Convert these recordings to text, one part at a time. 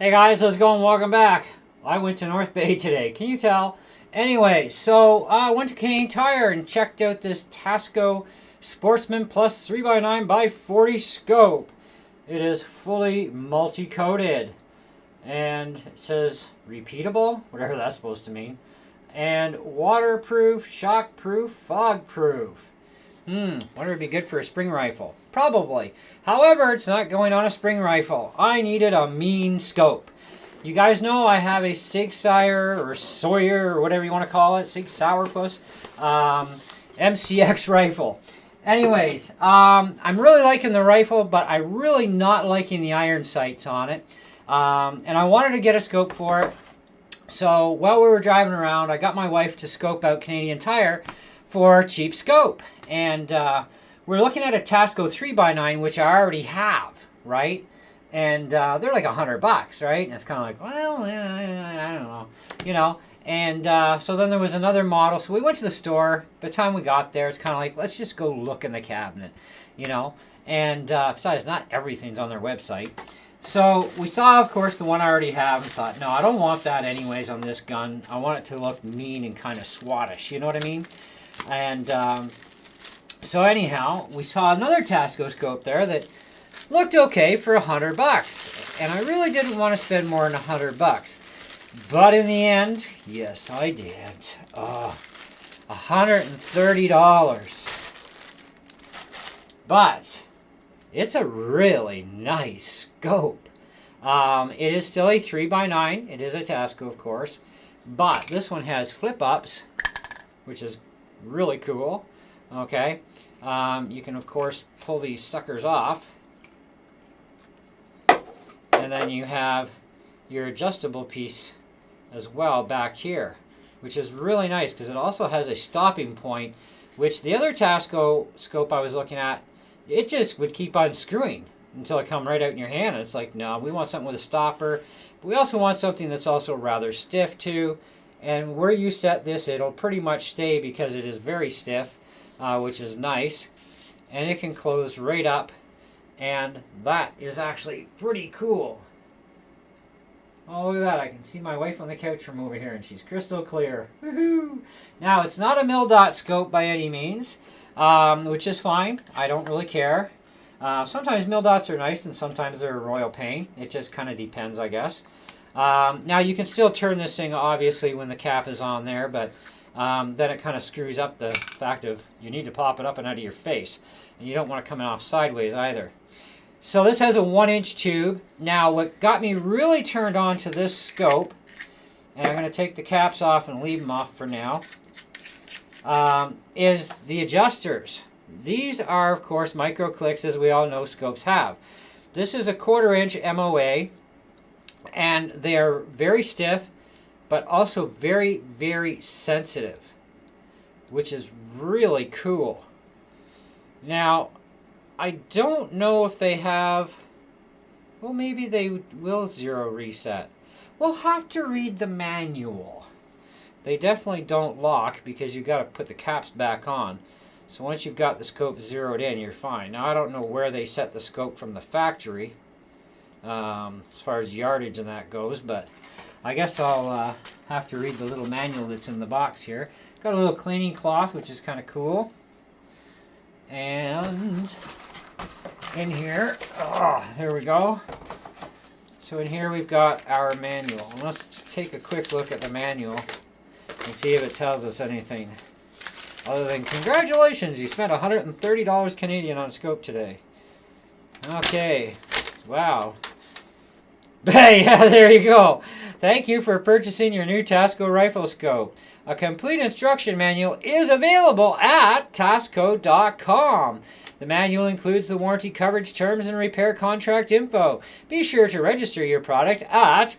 Hey guys, how's it going? Welcome back. I went to North Bay today. Can you tell? Anyway, so I went to Canadian Tire and checked out this Tasco Sportsman Plus 3x9x40 scope. It is fully multi-coated. And it says repeatable, whatever that's supposed to mean. And waterproof, shockproof, fogproof. Wonder if it'd be good for a spring rifle. Probably. However, it's not going on a spring rifle. I needed a mean scope. You guys know I have a Sig or Sawyer or whatever you want to call it, Sig Sourpuss MCX rifle. Anyways, I'm really liking the rifle, but I'm really not liking the iron sights on it. And I wanted to get a scope for it. So while we were driving around, I got my wife to scope out Canadian Tire for a cheap scope. And we're looking at a Tasco 3x9, which I already have, right? And they're like $100, right? And it's kind of like, well, I don't know, you know. And so then there was another model. So we went to the store. By the time we got there, it's kind of like, let's just go look in the cabinet, you know. And besides, not everything's on their website. So we saw, of course, the one I already have and thought, no, I don't want that anyways on this gun. I want it to look mean and kind of swattish, you know what I mean? And so anyhow, we saw another Tasco scope there that looked okay for $100. And I really didn't want to spend more than $100. But in the end, yes, I did. $130. But it's a really nice scope. It is still a 3x9. It is a Tasco, of course. But this one has flip-ups, which is really cool. Okay. You can, of course, pull these suckers off. And then you have your adjustable piece as well back here, which is really nice because it also has a stopping point, which the other Tasco scope I was looking at, it just would keep unscrewing until it come right out in your hand. And it's like, no, we want something with a stopper. But we also want something that's also rather stiff too. And where you set this, it'll pretty much stay because it is very stiff, which is nice. And it can close right up. And that is actually pretty cool. Oh, look at that. I can see my wife on the couch from over here, and she's crystal clear. Woohoo! Now, it's not a mil-dot scope by any means, which is fine. I don't really care. Sometimes mil-dots are nice, and sometimes they're a royal pain. It just kind of depends, I guess. Now, you can still turn this thing, obviously, when the cap is on there, but then it kind of screws up the fact of you need to pop it up and out of your face. And you don't want it coming off sideways either. So this has a 1-inch tube. Now, what got me really turned on to this scope, and I'm going to take the caps off and leave them off for now, is the adjusters. These are, of course, micro clicks, as we all know scopes have. This is a 1/4-inch MOA, and they are very stiff, but also very, very sensitive, which is really cool. Now, I don't know if they have, well, maybe they will zero reset. We'll have to read the manual. They definitely don't lock because you've got to put the caps back on. So once you've got the scope zeroed in, you're fine. Now, I don't know where they set the scope from the factory as far as yardage and that goes, but I guess I'll have to read the little manual that's in the box here. Got a little cleaning cloth, which is kind of cool. And in here, there we go. So in here we've got our manual. And let's take a quick look at the manual and see if it tells us anything other than congratulations, you spent $130 Canadian on a scope today. Okay, wow. Hey, yeah, there you go. Thank you for purchasing your new Tasco rifle scope. A complete instruction manual is available at Tasco.com. The manual includes the warranty coverage terms and repair contract info. Be sure to register your product at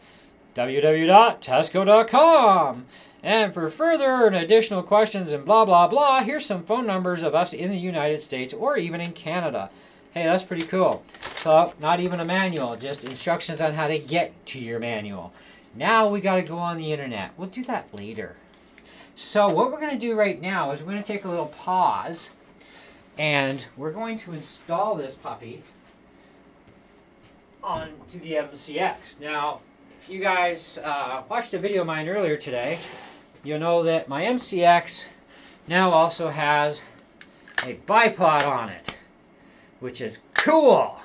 www.tasco.com. And for further and additional questions and blah, blah, blah, here's some phone numbers of us in the United States or even in Canada. Hey, that's pretty cool. So, not even a manual, just instructions on how to get to your manual. Now we got to go on the internet. We'll do that later. So, what we're going to do right now is we're going to take a little pause, and we're going to install this puppy onto the MCX. Now, if you guys watched a video of mine earlier today, you'll know that my MCX now also has a bipod on it, which is cool.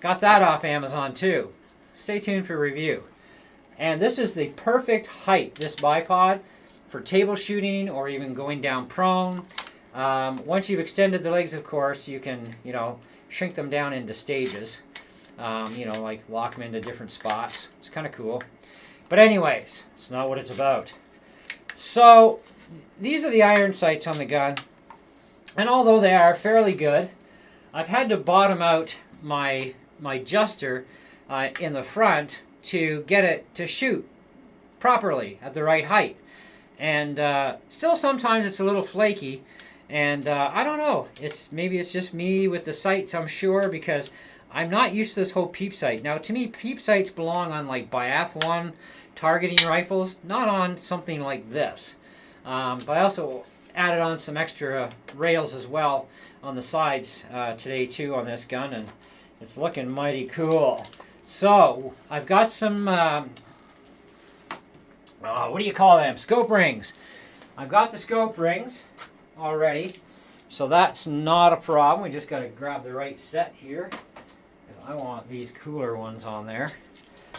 Got that off Amazon too. Stay tuned for review. And this is the perfect height, this bipod, for table shooting or even going down prone. Once you've extended the legs, of course, you can, shrink them down into stages. Like lock them into different spots. It's kind of cool. But anyways, it's not what it's about. So, these are the iron sights on the gun. And although they are fairly good, I've had to bottom out my adjuster in the front to get it to shoot properly at the right height. And still sometimes it's a little flaky. And I don't know. Maybe it's just me with the sights, I'm sure, because I'm not used to this whole peep sight. Now, to me, peep sights belong on like biathlon targeting rifles, not on something like this. But I also added on some extra rails as well on the sides today too on this gun, and it's looking mighty cool. So I've got some what do you call them? Scope rings. I've got the scope rings already, so that's not a problem. We just got to grab the right set here. I want these cooler ones on there.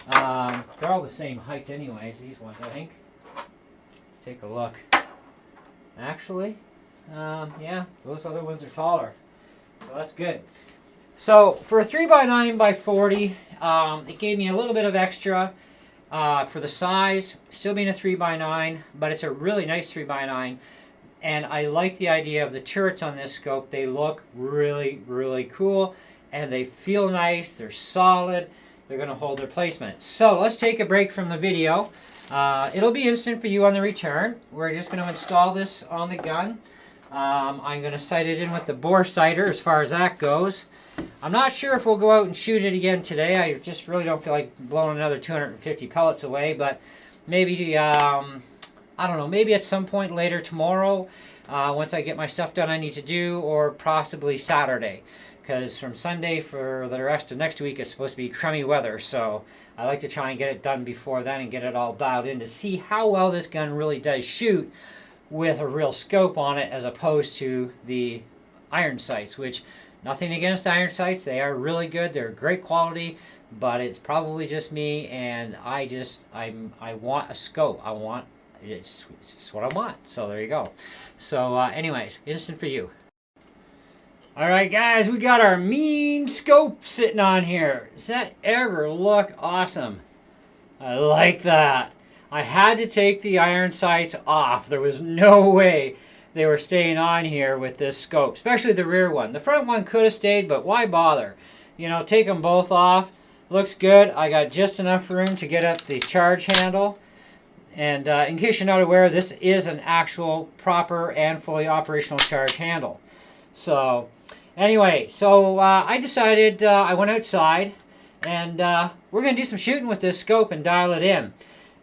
They're all the same height anyways, these ones, I think. Take a look. Actually, yeah, those other ones are taller. So that's good. So for a 3x9x40, it gave me a little bit of extra for the size, still being a 3x9, but it's a really nice 3x9. And I like the idea of the turrets on this scope. They look really, really cool. And they feel nice, they're solid, they're going to hold their placement. So let's take a break from the video. It'll be instant for you on the return. We're just going to install this on the gun. I'm going to sight it in with the bore sighter as far as that goes. I'm not sure if we'll go out and shoot it again today. I just really don't feel like blowing another 250 pellets away, but maybe, I don't know, maybe at some point later tomorrow, once I get my stuff done I need to do, or possibly Saturday. Because from Sunday for the rest of next week it's supposed to be crummy weather, so I like to try and get it done before then and get it all dialed in to see how well this gun really does shoot with a real scope on it as opposed to the iron sights, which, nothing against iron sights, they are really good, they're great quality, but it's probably just me, and I want a scope. It's what I want, so there you go. So anyways, instant for you. Alright guys, we got our mean scope sitting on here. Does that ever look awesome? I like that. I had to take the iron sights off. There was no way they were staying on here with this scope, especially the rear one. The front one could have stayed, but why bother? Take them both off. Looks good. I got just enough room to get up the charge handle. And in case you're not aware, this is an actual proper and fully operational charge handle. So anyway, I decided I went outside and we're going to do some shooting with this scope and dial it in.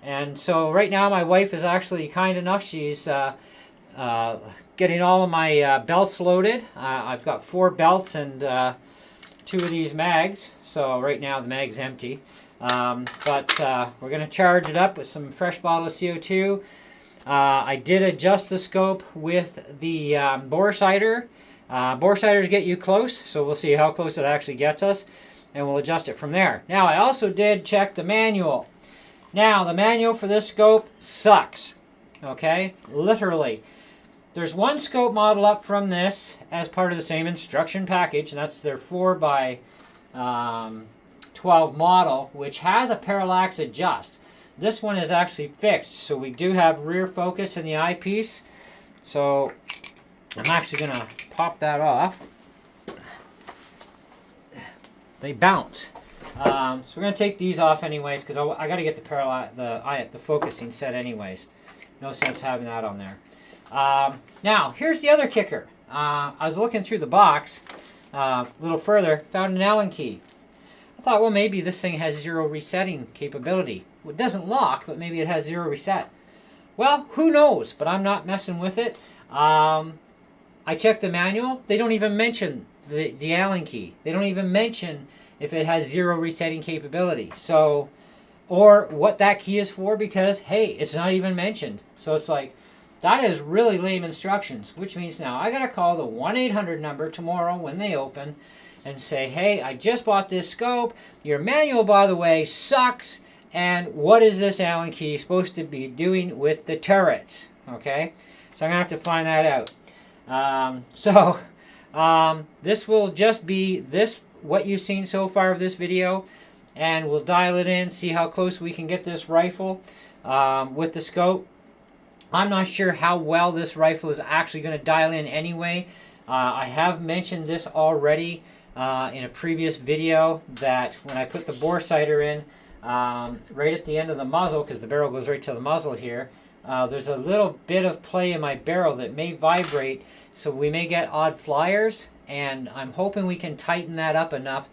And so right now my wife is actually kind enough. She's getting all of my belts loaded. I've got 4 belts and 2 of these mags. So right now the mag's empty. But we're going to charge it up with some fresh bottle of CO2. I did adjust the scope with the bore sighter. Bore sighters get you close, so we'll see how close it actually gets us, and we'll adjust it from there. Now, I also did check the manual. Now, the manual for this scope sucks, okay? Literally. There's one scope model up from this as part of the same instruction package, and that's their 4x12 model, which has a parallax adjust. This one is actually fixed, so we do have rear focus in the eyepiece. So I'm actually going to pop that off. They bounce. So we're going to take these off anyways, because I got to get the focusing set anyways. No sense having that on there. Now, here's the other kicker. I was looking through the box a little further, found an Allen key. I thought, well, maybe this thing has 0 resetting capability. It doesn't lock, but maybe it has 0 reset. Well, who knows, but I'm not messing with it. I checked the manual. They don't even mention the Allen key. They don't even mention if it has 0 resetting capability. So or what that key is for, because hey, it's not even mentioned. So it's like, that is really lame instructions, which means now I gotta call the 1-800 number tomorrow when they open and say, hey, I just bought this scope, your manual, by the way, sucks, and what is this Allen key supposed to be doing with the turrets? Okay, so I'm gonna have to find that out. This will just be what you've seen so far of this video, and we'll dial it in, see how close we can get this rifle with the scope. I'm not sure how well this rifle is actually going to dial in anyway. I have mentioned this already in a previous video, that when I put the bore sighter in right at the end of the muzzle, because the barrel goes right to the muzzle here, there's a little bit of play in my barrel that may vibrate, so we may get odd flyers, and I'm hoping we can tighten that up enough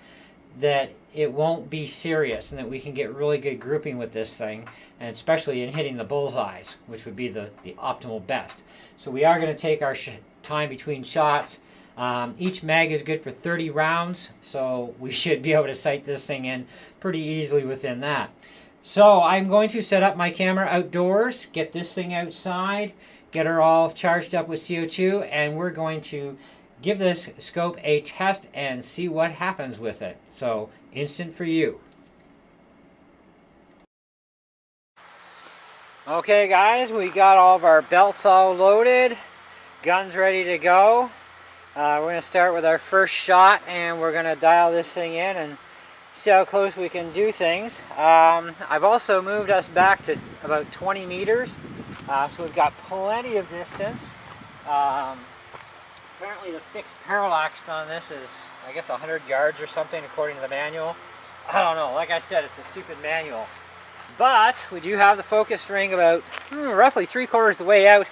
that it won't be serious and that we can get really good grouping with this thing, and especially in hitting the bullseyes, which would be the optimal best. So we are going to take our time between shots. Each mag is good for 30 rounds, so we should be able to sight this thing in pretty easily within that. So I'm going to set up my camera outdoors, get this thing outside, get her all charged up with CO2, and we're going to give this scope a test and see what happens with it. So, instant for you. Okay guys, we got all of our belts all loaded, guns ready to go. We're going to start with our first shot, and we're going to dial this thing in and see how close we can do things. I've also moved us back to about 20 meters, so we've got plenty of distance. Apparently the fixed parallax on this is, I guess, 100 yards or something according to the manual. I don't know, like I said, it's a stupid manual. But we do have the focus ring about roughly 3/4 the way out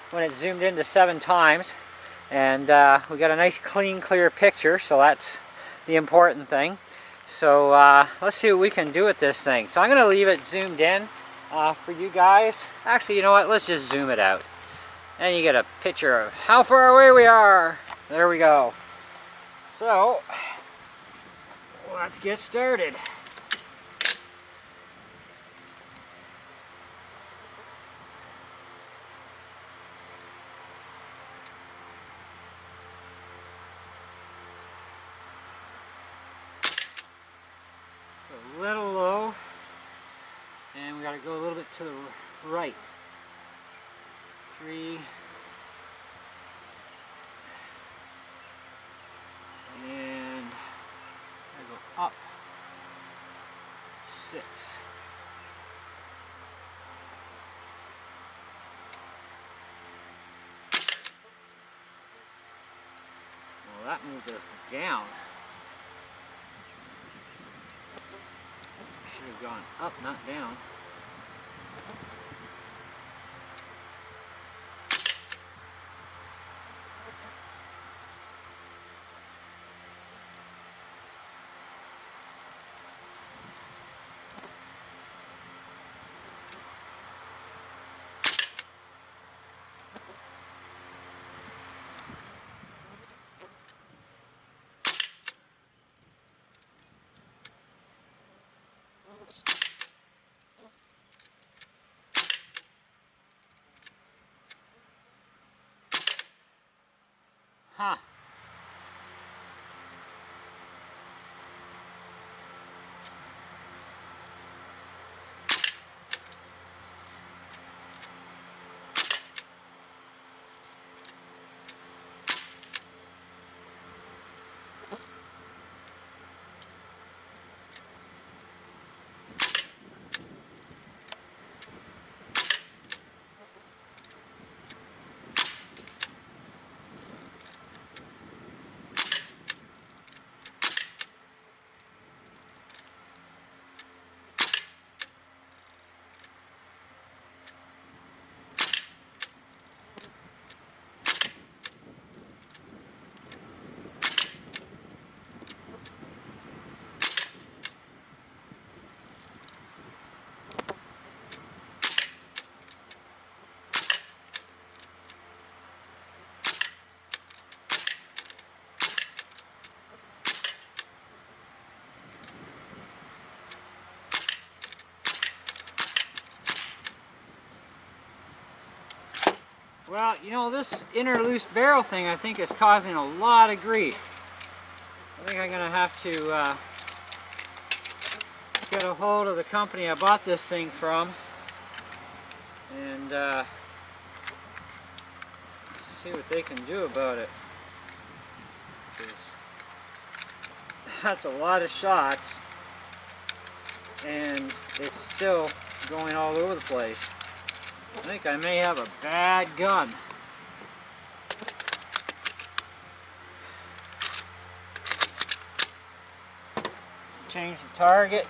when it's zoomed into 7 times. And we got a nice clean, clear picture, so that's the important thing. So let's see what we can do with this thing. So I'm going to leave it zoomed in for you guys. Actually, you know what? Let's just zoom it out. And you get a picture of how far away we are. There we go. So, let's get started. A little low, and we got to go a little bit to the right. 3, and I go up 6. Well, that moved us down. Should have gone up, not down. Huh. Well, you know, this inner loose barrel thing I think is causing a lot of grief. I think I'm going to have to get a hold of the company I bought this thing from and see what they can do about it. 'Cause that's a lot of shots and it's still going all over the place. I think I may have a bad gun. Let's change the target.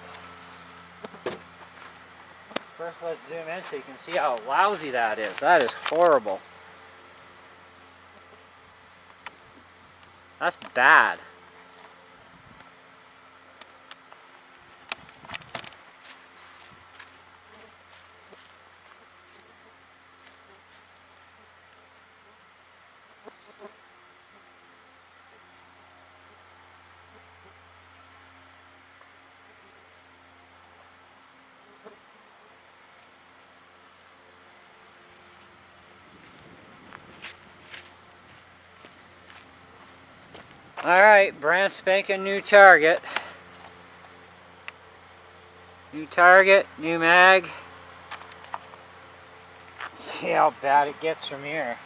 First, let's zoom in so you can see how lousy that is. That is horrible. That's bad. Alright, brand spanking new target. New target, new mag. Let's see how bad it gets from here.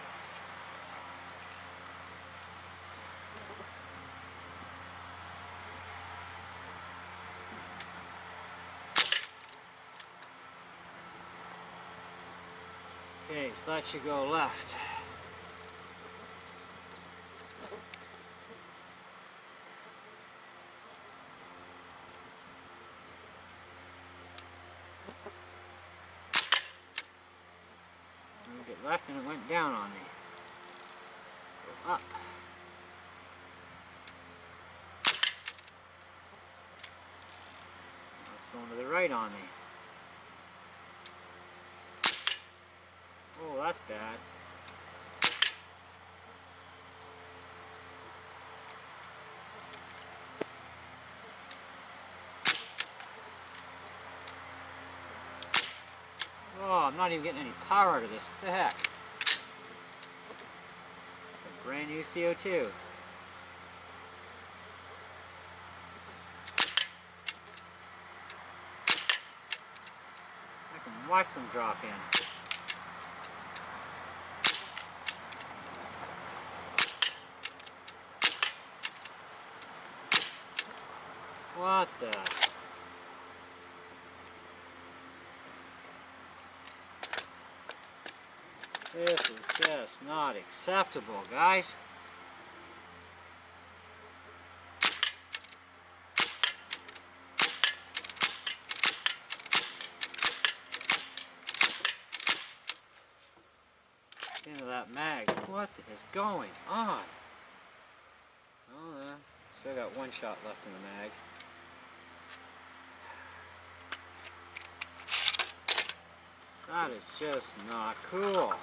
Okay, so that should go left. Get left and it went down on me. Go up. Now it's going to the right on me. Oh, that's bad. Oh, I'm not even getting any power out of this. What the heck? A brand new CO2. I can watch them drop in. What the? This is just not acceptable, guys. Into that mag. What is going on? Oh, still got one shot left in the mag. That is just not cool.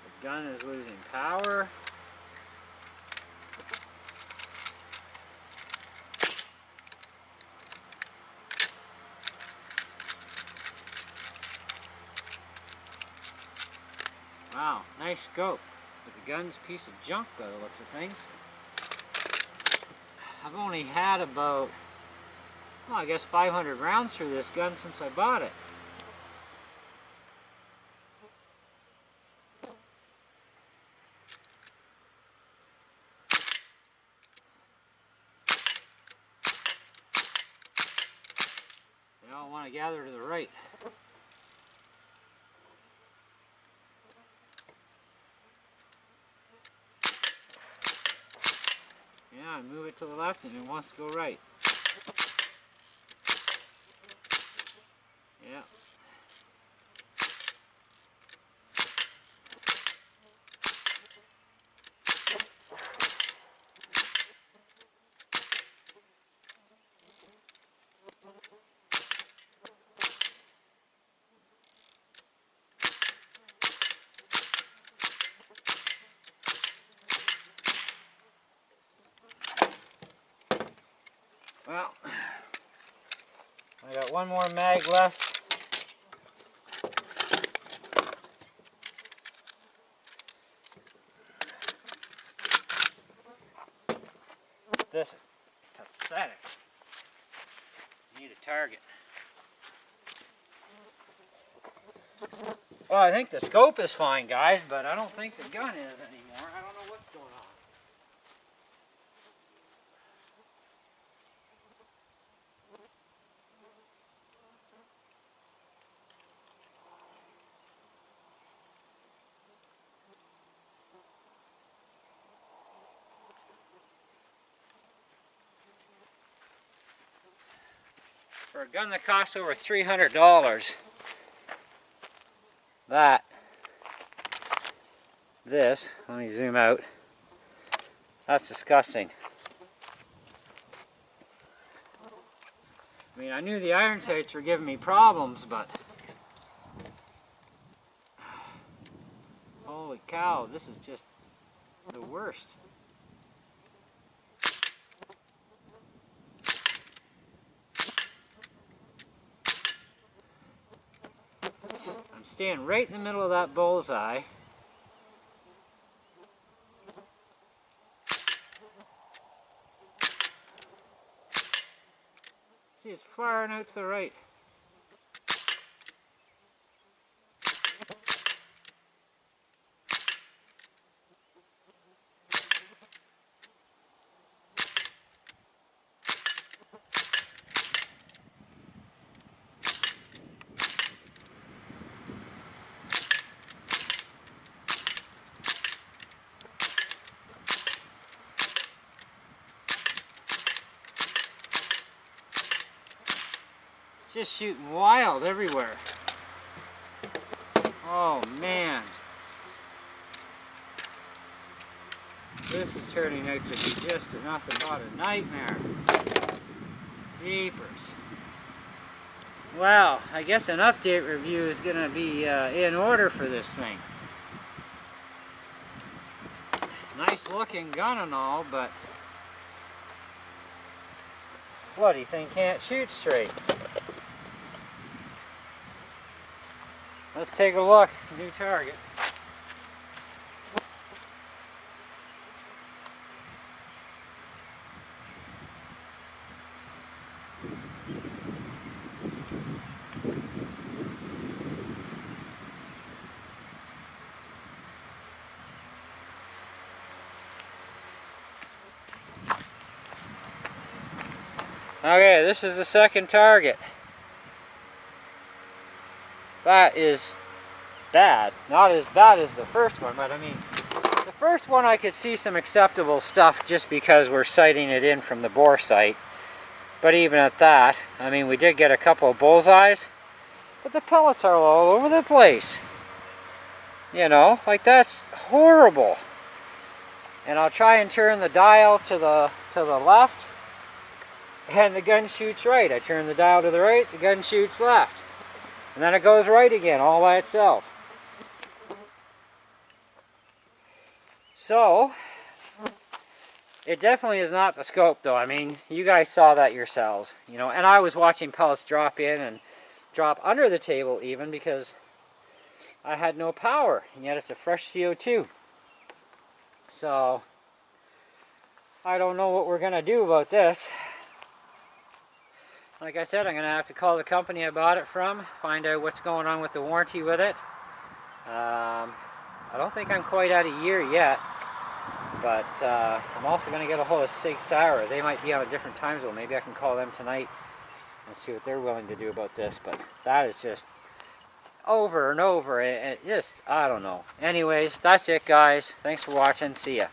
The gun is losing power. Wow, nice scope. But the gun's a piece of junk by the looks of things. I've only had about, well, I guess 500 rounds through this gun since I bought it. They all want to gather to the right. Yeah, I move it to the left and it wants to go right. Yeah. Well, I got one more mag left. this is pathetic. Need a target. Well, I think the scope is fine, guys, but I don't think the gun is anymore. I don't know what's going on. For a gun that costs over $300, this, let me zoom out, that's disgusting. I mean, I knew the iron sights were giving me problems, but holy cow, this is just the worst. I'm staying right in the middle of that bullseye. See, it's firing out to the right. Just shooting wild everywhere. Oh man. This is turning out to be just nothing but a nightmare. Jeepers. Well, I guess an update review is going to be in order for this thing. Nice looking gun and all, but bloody thing can't shoot straight. Let's take a look. New target. Okay, this is the second target. That is bad. Not as bad as the first one, but I mean, the first one I could see some acceptable stuff just because we're sighting it in from the bore sight. But even at that, I mean, we did get a couple of bullseyes, but the pellets are all over the place. You know, like that's horrible. And I'll try and turn the dial to the left, and the gun shoots right. I turn the dial to the right, the gun shoots left. And then it goes right again, all by itself. So, it definitely is not the scope though. I mean, you guys saw that yourselves. You know, and I was watching pellets drop in and drop under the table even because I had no power. And yet it's a fresh CO2. So, I don't know what we're going to do about this. Like I said, I'm going to have to call the company I bought it from, find out what's going on with the warranty with it. I don't think I'm quite at a year yet, but I'm also going to get a hold of Sig MCX. They might be on a different time zone. Maybe I can call them tonight and see what they're willing to do about this, but that is just over and over. It just, I don't know. Anyways, that's it, guys. Thanks for watching. See ya.